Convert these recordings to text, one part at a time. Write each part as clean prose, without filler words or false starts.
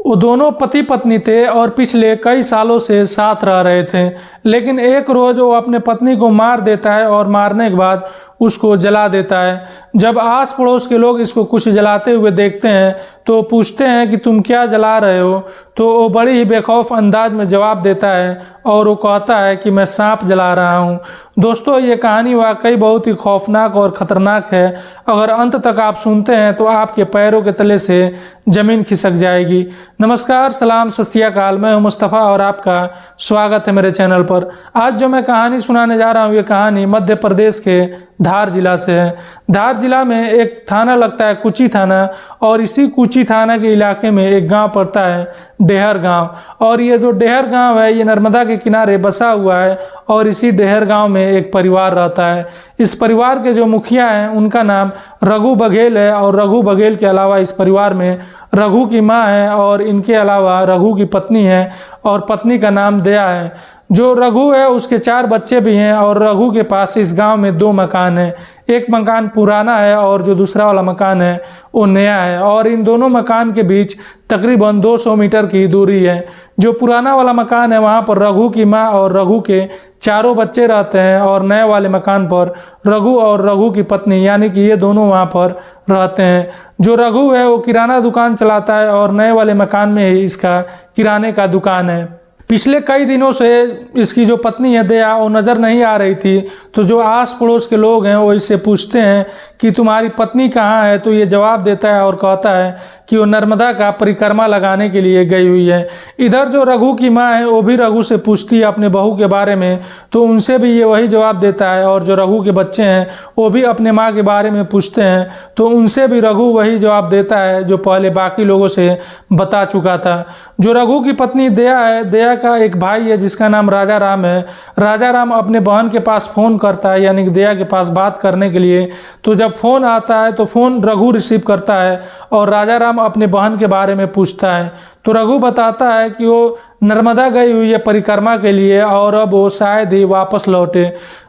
वो दोनों पति पत्नी थे और पिछले कई सालों से साथ रह रहे थे, लेकिन एक रोज़ वो अपने पत्नी को मार देता है और मारने के बाद उसको जला देता है। जब आस पड़ोस के लोग इसको कुछ जलाते हुए देखते हैं तो पूछते हैं कि तुम क्या जला रहे हो, तो वो बड़ी ही बेखौफ अंदाज में जवाब देता है और वो कहता है कि मैं सांप जला रहा हूँ। दोस्तों, ये कहानी वाकई बहुत ही खौफनाक और ख़तरनाक है। अगर अंत तक आप सुनते हैं तो आपके पैरों के तले से ज़मीन खिसक जाएगी। नमस्कार, सलाम, सत श्री अकाल। मैं हूं मुस्तफ़ा और आपका स्वागत है मेरे चैनल पर। आज जो मैं कहानी सुनाने जा रहा हूं, ये कहानी मध्य प्रदेश के धार जिला से है। धार जिला में एक थाना लगता है, कुची थाना, और इसी कुची थाना के इलाके में एक गांव पड़ता है, डेहर गांव। और ये जो डेहर गांव है, ये नर्मदा के किनारे बसा हुआ है और इसी डेहर गांव में एक परिवार रहता है। इस परिवार के जो मुखिया हैं उनका नाम रघु बघेल है, और रघु बघेल के अलावा इस परिवार में रघु की माँ है और इनके अलावा रघु की पत्नी है और पत्नी का नाम दया है। जो रघु है उसके 4 बच्चे भी हैं और रघु के पास इस गांव में 2 मकान हैं। एक मकान पुराना है और जो दूसरा वाला मकान है वो नया है, और इन दोनों मकान के बीच तकरीबन 200 मीटर की दूरी है। जो पुराना वाला मकान है वहाँ पर रघु की माँ और रघु के 4 बच्चे रहते हैं, और नए वाले मकान पर रघु और रघु की पत्नी यानी कि ये दोनों वहाँ पर रहते हैं। जो रघु है वो किराना दुकान चलाता है और नए वाले मकान में ही इसका किराने का दुकान है। पिछले कई दिनों से इसकी जो पत्नी है दया, वो नज़र नहीं आ रही थी। तो जो आस पड़ोस के लोग हैं वो इससे पूछते हैं कि तुम्हारी पत्नी कहाँ है, तो ये जवाब देता है और कहता है कि वो नर्मदा का परिक्रमा लगाने के लिए गई हुई है। इधर जो रघु की माँ है वो भी रघु से पूछती है अपने बहू के बारे में, तो उनसे भी ये वही जवाब देता है। और जो रघु के बच्चे हैं वो भी अपने माँ के बारे में पूछते हैं, तो उनसे भी रघु वही जवाब देता है जो पहले बाकी लोगों से बता चुका था। जो रघु की पत्नी दया है, दया का एक भाई है जिसका नाम राजा राम है। राजा राम अपने बहन के पास फ़ोन करता है, यानी कि दया के पास बात करने के लिए। तो जब फ़ोन आता है तो फ़ोन रघु रिसीव करता है और राजा राम अपने बहन के बारे में पूछता है। तो रघु बताता है कि वो नर्मदा गई हुई है परिक्रमा के लिए और अब वो शायद ही वापस लौटे।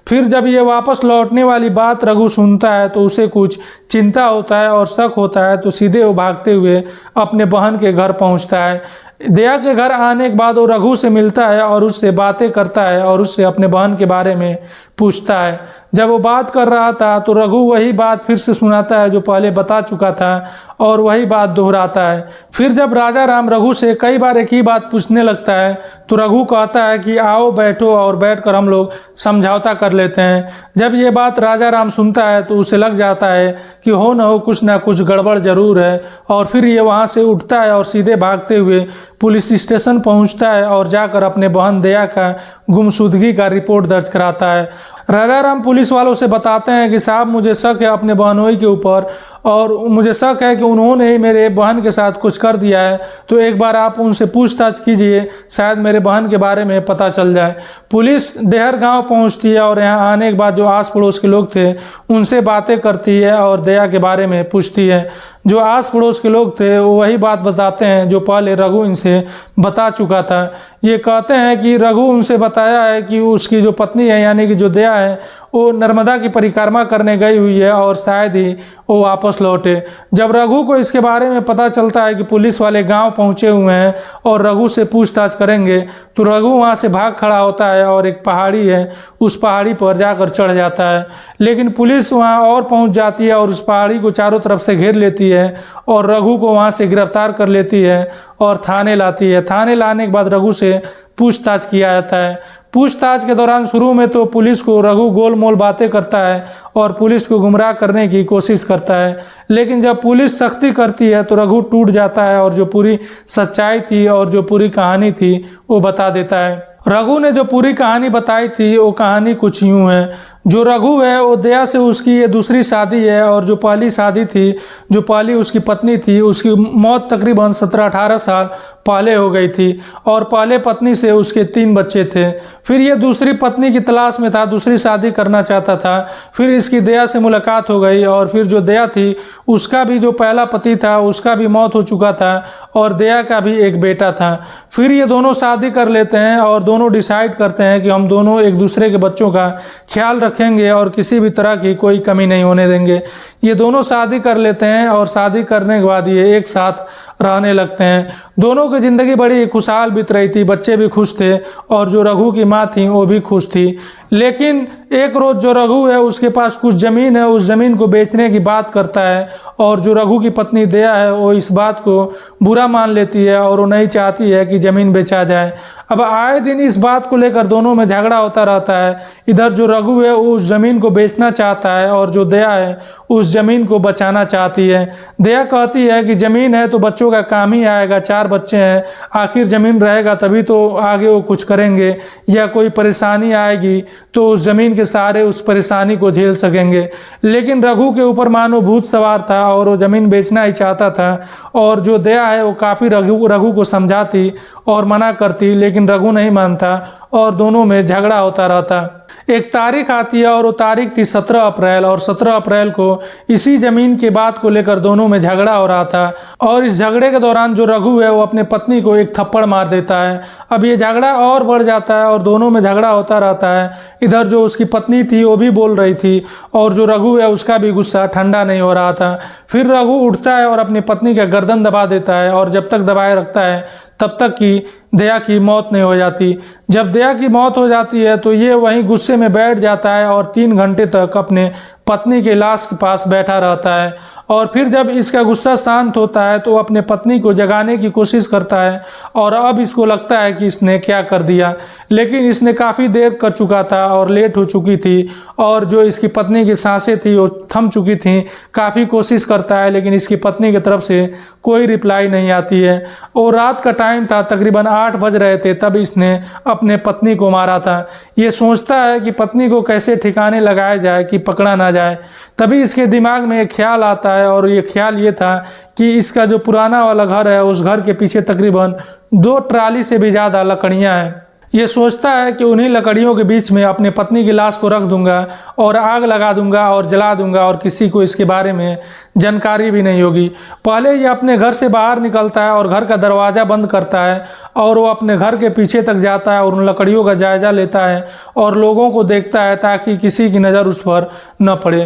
फिर जब ये वापस लौटने वाली बात रघु सुनता है तो उसे कुछ चिंता होता है और शक होता है, तो सीधे वो भागते हुए अपने बहन के घर पहुंचता है। दया के घर आने के बाद वो रघु से मिलता है और उससे बातें करता है और उससे अपने बहन के बारे में पूछता है। जब वो बात कर रहा था तो रघु वही बात फिर से सुनाता है जो पहले बता चुका था और वही बात दोहराता है। फिर जब राजा राम रघु से कई बार एक ही बात पूछने लगता है तो रघु कहता है कि आओ बैठो और बैठकर हम लोग समझौता कर लेते हैं। जब ये बात राजा राम सुनता है तो उसे लग जाता है कि हो ना कुछ गड़बड़ जरूर है, और फिर ये वहाँ से उठता है और सीधे भागते हुए पुलिस स्टेशन पहुँचता है और जाकर अपने बहन दया का गुमशुदगी का रिपोर्ट दर्ज कराता है। राजा राम पुलिस वालों से बताते हैं कि साहब, मुझे शक है अपने बहनोई के ऊपर और मुझे शक है कि उन्होंने ही मेरे बहन के साथ कुछ कर दिया है, तो एक बार आप उनसे पूछताछ कीजिए, शायद मेरे बहन के बारे में पता चल जाए। पुलिस डेहर गांव पहुंचती है और यहाँ आने के बाद जो आस पड़ोस के लोग थे उनसे बातें करती है और दया के बारे में पूछती है। जो आस पड़ोस के लोग थे वो वही बात बताते हैं जो पहले रघु इनसे बता चुका था। ये कहते हैं कि रघु उनसे बताया है कि उसकी जो पत्नी है यानी कि जो दया है वो नर्मदा की परिक्रमा करने गई हुई है और शायद ही वो वापस लौटे। जब रघु को इसके बारे में पता चलता है कि पुलिस वाले गांव पहुंचे हुए हैं और रघु से पूछताछ करेंगे, तो रघु वहां से भाग खड़ा होता है और एक पहाड़ी है, उस पहाड़ी पर जाकर चढ़ जाता है। लेकिन पुलिस वहां और पहुंच जाती है और उस पहाड़ी को चारों तरफ से घेर लेती है और रघु को वहां से गिरफ्तार कर लेती है और थाने लाती है। थाने लाने के बाद रघु से पूछताछ किया जाता है। पूछताछ के दौरान शुरू में तो पुलिस को रघु गोल मोल बातें करता है और पुलिस को गुमराह करने की कोशिश करता है, लेकिन जब पुलिस सख्ती करती है तो रघु टूट जाता है और जो पूरी सच्चाई थी और जो पूरी कहानी थी वो बता देता है। रघु ने जो पूरी कहानी बताई थी वो कहानी कुछ यूँ है। जो रघु है वो दया से उसकी ये दूसरी शादी है, और जो पहली शादी थी, जो पहली उसकी पत्नी थी, उसकी मौत तकरीबन 17-18 साल पहले हो गई थी और पहले पत्नी से उसके 3 बच्चे थे। फिर ये दूसरी पत्नी की तलाश में था, दूसरी शादी करना चाहता था। फिर इसकी दया से मुलाकात हो गई और फिर जो दया थी उसका भी जो पहला पति था उसका भी मौत हो चुका था और दया का भी एक बेटा था। फिर ये दोनों शादी कर लेते हैं और दोनों डिसाइड करते हैं कि हम दोनों एक दूसरे के बच्चों का ख्याल रखेंगे और किसी भी तरह की कोई कमी नहीं होने देंगे। ये दोनों शादी कर लेते हैं और शादी करने के बाद ये एक साथ रहने लगते हैं। दोनों की ज़िंदगी बड़ी खुशहाल बीत रही थी, बच्चे भी खुश थे और जो रघु की माँ थी वो भी खुश थी। लेकिन एक रोज़ जो रघु है उसके पास कुछ ज़मीन है, उस ज़मीन को बेचने की बात करता है और जो रघु की पत्नी दया है वो इस बात को बुरा मान लेती है और वो नहीं चाहती है कि ज़मीन बेचा जाए। अब आए दिन इस बात को लेकर दोनों में झगड़ा होता रहता है। इधर जो रघु है उस ज़मीन को बेचना चाहता है और जो दया है उस ज़मीन को बचाना चाहती है। दया कहती है कि ज़मीन है तो बच्चों का काम ही आएगा, 4 बच्चे हैं, आखिर ज़मीन रहेगा तभी तो आगे वो कुछ करेंगे, या कोई परेशानी आएगी तो उस ज़मीन के सहारे उस परेशानी को झेल सकेंगे। लेकिन रघु के ऊपर मानो भूत सवार था और वो ज़मीन बेचना ही चाहता था और जो दया है वो काफ़ी रघु को समझाती और मना करती, लेकिन रघु नहीं मानता और दोनों में झगड़ा होता रहता। एक तारीख आती है और वो तारीख थी 17 अप्रैल और 17 अप्रैल को इसी ज़मीन के बात को लेकर दोनों में झगड़ा हो रहा था और इस झगड़े के दौरान जो रघु है वो अपने पत्नी को एक थप्पड़ मार देता है। अब ये झगड़ा और बढ़ जाता है और दोनों में झगड़ा होता रहता है। इधर जो उसकी पत्नी थी वो भी बोल रही थी और जो रघु है उसका भी गुस्सा ठंडा नहीं हो रहा था। फिर रघु उठता है और अपनी पत्नी का गर्दन दबा देता है और जब तक दबाए रखता है तब तक कि दया की मौत नहीं हो जाती। जब दया की मौत हो जाती है तो ये वहीं गुस्से में बैठ जाता है और 3 घंटे तक अपने पत्नी के लाश के पास बैठा रहता है और फिर जब इसका गुस्सा शांत होता है तो अपने पत्नी को जगाने की कोशिश करता है और अब इसको लगता है कि इसने क्या कर दिया, लेकिन इसने काफ़ी देर कर चुका था और लेट हो चुकी थी और जो इसकी पत्नी की सांसें थी वो थम चुकी थी। काफ़ी कोशिश करता है लेकिन इसकी पत्नी की तरफ से कोई रिप्लाई नहीं आती है और रात का टाइम था, तकरीबन 8 बज रहे थे, तब इसने अपने पत्नी को मारा था। ये सोचता है कि पत्नी को कैसे ठिकाने लगाया जाए कि पकड़ा ना जाए। तभी इसके दिमाग में एक ख्याल आता है और ये ख्याल ये था कि इसका जो पुराना वाला घर है उस घर के पीछे तकरीबन 2 ट्राली से भी ज़्यादा लकड़ियाँ हैं। ये सोचता है कि उन्हीं लकड़ियों के बीच में अपने पत्नी की लाश को रख दूंगा और आग लगा दूंगा और जला दूंगा और किसी को इसके बारे में जानकारी भी नहीं होगी। पहले ये अपने घर से बाहर निकलता है और घर का दरवाज़ा बंद करता है और वो अपने घर के पीछे तक जाता है और उन लकड़ियों का जायज़ा लेता है और लोगों को देखता है ताकि किसी की नज़र उस पर न पड़े।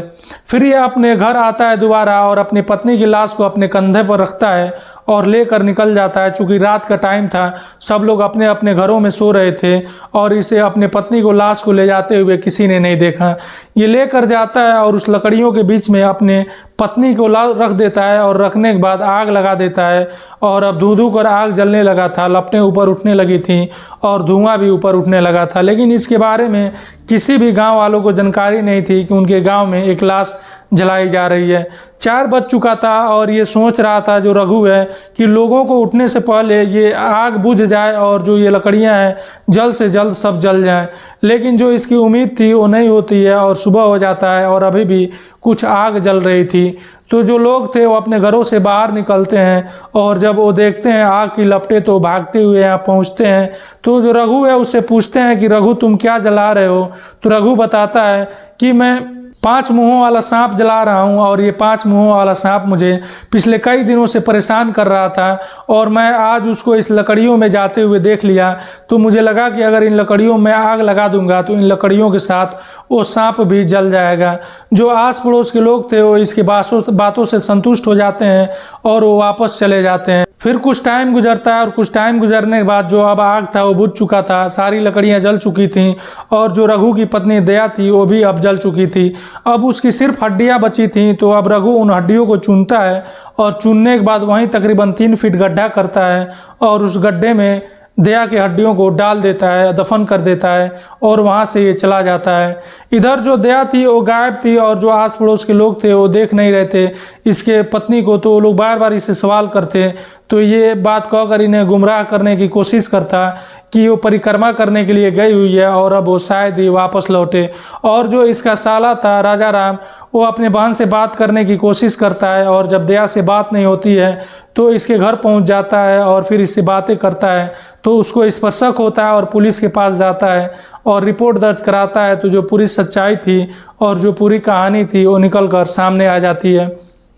फिर ये अपने घर आता है दोबारा और अपनी पत्नी की लाश को अपने कंधे पर रखता है और लेकर निकल जाता है। चूँकि रात का टाइम था, सब लोग अपने अपने घरों में सो रहे थे और इसे अपने पत्नी को लाश को ले जाते हुए किसी ने नहीं देखा। ये लेकर जाता है और उस लकड़ियों के बीच में अपने पत्नी को रख देता है और रखने के बाद आग लगा देता है और अब धू धू कर आग जलने लगा था, लपटें ऊपर उठने लगी थी और धुआं भी ऊपर उठने लगा था। लेकिन इसके बारे में किसी भी गांव वालों को जानकारी नहीं थी कि उनके गांव में एक लाश जलाई जा रही है। 4 बज चुका था और ये सोच रहा था जो रघु है कि लोगों को उठने से पहले ये आग बुझ जाए और जो ये लकड़ियां हैं जल्द से जल्द सब जल जाएं। लेकिन जो इसकी उम्मीद थी वो नहीं होती है और सुबह हो जाता है और अभी भी कुछ आग जल रही थी। तो जो लोग थे वो अपने घरों से बाहर निकलते हैं और जब वो देखते हैं आग की लपटें तो भागते हुए यहाँ पहुँचते हैं। तो जो रघु है उससे पूछते हैं कि रघु तुम क्या जला रहे हो? तो रघु बताता है कि मैं 5 मुँहों वाला सांप जला रहा हूँ और ये 5 मुँहों वाला सांप मुझे पिछले कई दिनों से परेशान कर रहा था और मैं आज उसको इस लकड़ियों में जाते हुए देख लिया तो मुझे लगा कि अगर इन लकड़ियों में आग लगा दूंगा तो इन लकड़ियों के साथ वो सांप भी जल जाएगा। जो आस पड़ोस के लोग थे वो इसके बातों से संतुष्ट हो जाते हैं और वो वापस चले जाते हैं। फिर कुछ टाइम गुजरता है और कुछ टाइम गुजरने के बाद जो अब आग था वो बुझ चुका था, सारी लकड़ियां जल चुकी थीं और जो रघु की पत्नी दया थी वो भी अब जल चुकी थी। अब उसकी सिर्फ हड्डियां बची थीं। तो अब रघु उन हड्डियों को चुनता है और चुनने के बाद वहीं तकरीबन 3 फीट गड्ढा करता है और उस गड्ढे में दया की हड्डियों को डाल देता है, दफन कर देता है और वहाँ से ये चला जाता है। इधर जो दया थी वो गायब थी और जो आस पड़ोस के लोग थे वो देख नहीं रहे थे इसके पत्नी को, तो वो लोग बार बार इससे सवाल करते। तो ये बात कहकर इन्हें गुमराह करने की कोशिश करता कि वो परिक्रमा करने के लिए गई हुई है और अब वो शायद ही वापस लौटे। और जो इसका साला था राजा राम, वो अपने बहन से बात करने की कोशिश करता है और जब दया से बात नहीं होती है तो इसके घर पहुंच जाता है और फिर इससे बातें करता है। तो उसको इस पर शक होता है और पुलिस के पास जाता है और रिपोर्ट दर्ज कराता है। तो जो पूरी सच्चाई थी और जो पूरी कहानी थी वो निकल कर सामने आ जाती है।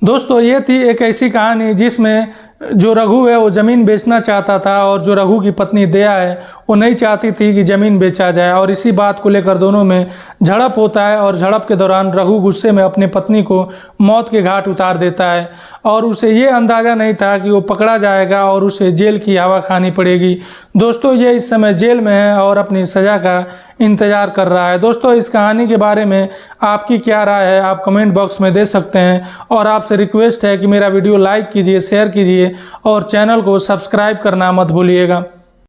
दोस्तों ये थी एक ऐसी कहानी जिसमें जो रघु है वो ज़मीन बेचना चाहता था और जो रघु की पत्नी दया है वो नहीं चाहती थी कि ज़मीन बेचा जाए, और इसी बात को लेकर दोनों में झड़प होता है। और झड़प के दौरान रघु गुस्से में अपनी पत्नी को मौत के घाट उतार देता है और उसे ये अंदाज़ा नहीं था कि वो पकड़ा जाएगा और उसे जेल की हवा खानी पड़ेगी। दोस्तों ये इस समय जेल में है और अपनी सज़ा का इंतज़ार कर रहा है। दोस्तों इस कहानी के बारे में आपकी क्या राय है आप कमेंट बॉक्स में दे सकते हैं, और आपसे रिक्वेस्ट है कि मेरा वीडियो लाइक कीजिए, शेयर कीजिए और चैनल को सब्सक्राइब करना मत भूलिएगा।